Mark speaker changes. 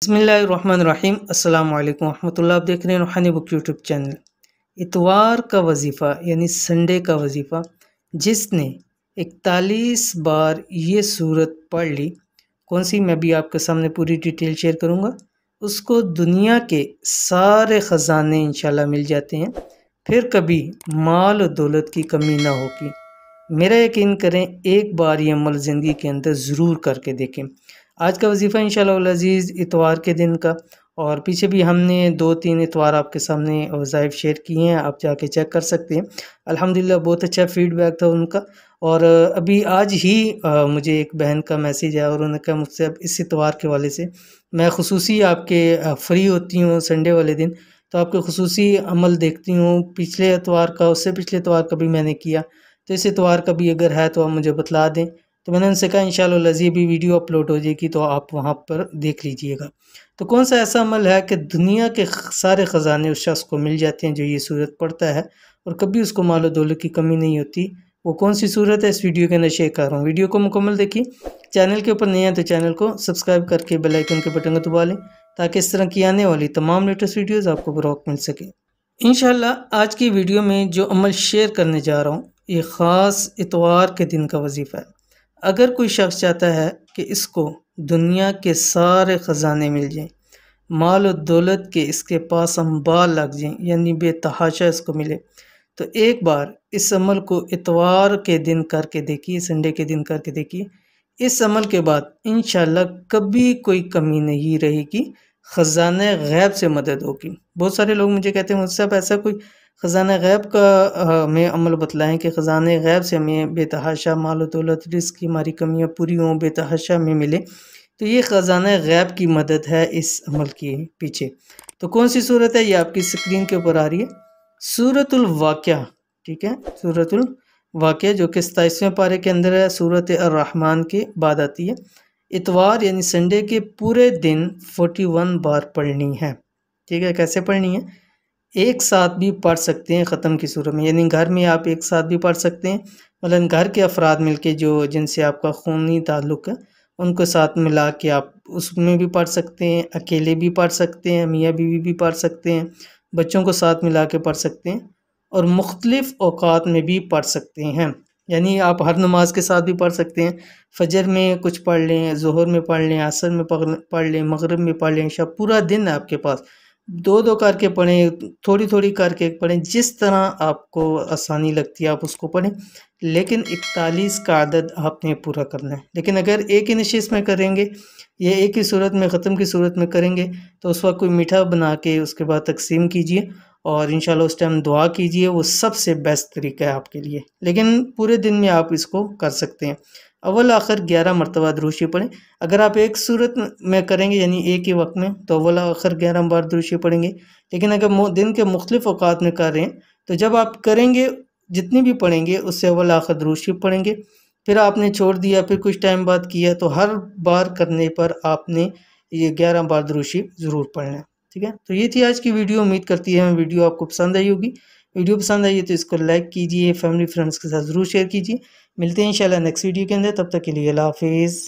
Speaker 1: बिस्मिल्लाहिर्रहमानिर्रहीम अस्सलाम वालेकुम रहमतुल्लाह। आप देख रहे हैं रूहानी बुक यूट्यूब चैनल। इतवार का वजीफ़ा यानी संडे का वजीफ़ा जिसने 41 बार ये सूरत पढ़ ली, कौन सी, मैं भी आपके सामने पूरी डिटेल शेयर करूँगा। उसको दुनिया के सारे ख़जाने इंशाल्लाह मिल जाते हैं, फिर कभी माल और दौलत की कमी ना होगी। मेरा यकीन करें, एक बार ये अमल ज़िंदगी के अंदर ज़रूर करके देखें। आज का वजीफ़ा इंशाअल्लाह अज़ीज़ इतवार के दिन का, और पीछे भी हमने 2-3 इतवार आपके सामने वज़ाइफ शेयर किए हैं, आप जाके चेक कर सकते हैं। अल्हम्दुलिल्लाह बहुत अच्छा फ़ीडबैक था उनका। और अभी आज ही मुझे एक बहन का मैसेज आया और उन्होंने कहा मुझसे अब इस इतवार के वाले से मैं ख़ुसूसी आपके फ्री होती हूँ संडे वाले दिन, तो आपके ख़ुसूसी अमल देखती हूँ। पिछले इतवार का, उससे पिछले इतवार का भी मैंने किया, तो इस इतवार का भी अगर है तो आप मुझे बतला दें। तो मैंने उनसे कहा इंशाअल्लाह लज़ीज़ भी वीडियो अपलोड हो जाएगी तो आप वहाँ पर देख लीजिएगा। तो कौन सा ऐसा अमल है कि दुनिया के सारे ख़जाने उस शख्स को मिल जाते हैं जो ये सूरत पढ़ता है और कभी उसको माल और दौलत की कमी नहीं होती। वो कौन सी सूरत है, इस वीडियो के अंदर शेयर कर रहा हूँ। वीडियो को मुकम्मल देखिए। चैनल के ऊपर नए हैं तो चैनल को सब्सक्राइब करके बेल आइकन के बटन को दबा लें ताकि इस तरह की आने वाली तमाम लेटेस्ट वीडियोज़ आपको बर वक्त मिल सके। इंशाअल्लाह आज की वीडियो में जो अमल शेयर करने जा रहा हूँ ये ख़ास इतवार के दिन का वजीफ़ा है। अगर कोई शख्स चाहता है कि इसको दुनिया के सारे ख़जाने मिल जाएं, माल और दौलत के इसके पास अंबार लग जाएं, यानी बेतहाशा इसको मिले, तो एक बार इस अमल को इतवार के दिन करके देखिए, संडे के दिन करके देखिए। इस अमल के बाद इंशाअल्लाह कभी कोई कमी नहीं रहेगी, ख़जाने गैब से मदद होगी। बहुत सारे लोग मुझे कहते हैं मुझसे आप ऐसा कोई ख़जाना गैब का हमें अमल बतलाएं कि ख़जाने गैब से हमें बेतहाशा माल और दौलत, रिज़्क़ की हमारी कमियाँ पूरी हों, बेतहाशा हमें मिले। तो ये ख़जाना गैब की मदद है इस अमल के पीछे। तो कौन सी सूरत है, ये आपकी स्क्रीन के ऊपर आ रही है, सूरतुल वाक़िया। ठीक है, सूरतुल वाक़िया जो कि 27वें पारे के अंदर है, सूरत अर्रहमान के बाद आती है। इतवार यानी संडे के पूरे दिन 41 बार पढ़नी है। ठीक है, कैसे पढ़नी है, एक साथ भी पढ़ सकते हैं ख़त्म की सूरत में, यानी घर में आप एक साथ भी पढ़ सकते हैं। मतलब घर के अफराद मिलके जो जिनसे आपका खूनी ताल्लुक़ है उनको साथ मिला के आप उसमें भी पढ़ सकते हैं, अकेले भी पढ़ सकते हैं, मियाँ बीवी भी पढ़ सकते हैं, बच्चों को साथ मिला के पढ़ सकते हैं, और मुख्तलिफ़ औक़ात में भी पढ़ सकते हैं। यानी आप हर नमाज के साथ भी पढ़ सकते हैं। फजर में कुछ पढ़ लें, ज़ोहर में पढ़ लें, असर में पढ़ लें, मगरिब में पढ़ लें, इशा, पूरा दिन है आपके पास, दो दो करके पढ़ें, थोड़ी थोड़ी करके पढ़ें, जिस तरह आपको आसानी लगती है आप उसको पढ़ें। लेकिन 41 का अदद आपने पूरा करना है। लेकिन अगर एक ही नशिस्त में करेंगे या एक ही सूरत में ख़त्म की सूरत में करेंगे तो उस वक्त कोई मीठा बना के उसके बाद तकसीम कीजिए और इंशाल्लाह उस टाइम दुआ कीजिए, वो सबसे बेस्ट तरीका है आपके लिए। लेकिन पूरे दिन में आप इसको कर सकते हैं। अव्वल आखिर 11 मरतबा दुरूद शरीफ पढ़ें। अगर आप एक सूरत में करेंगे यानी एक ही वक्त में तो अव्वल आखिर 11 बार दुरूद शरीफ पढ़ेंगे। लेकिन अगर दिन के मुख्तलिफ औक़ात में कर रहे हैं तो जब आप करेंगे जितनी भी पढ़ेंगे उससे अव्वल आखिर दुरूद शरीफ पढ़ेंगे। फिर आपने छोड़ दिया, फिर कुछ टाइम बाद किया, तो हर बार करने पर आपने ये 11 बार दुरूद शरीफ ज़रूर पढ़ना है। ठीक है, तो ये थी आज की वीडियो। उम्मीद करती है वीडियो आपको पसंद आई होगी। वीडियो पसंद आई है तो इसको लाइक कीजिए, फैमिली फ्रेंड्स के साथ ज़रूर शेयर कीजिए। मिलते हैं इंशाल्लाह नेक्स्ट वीडियो के अंदर, तब तक के लिए अल्लाह हाफ़िज़।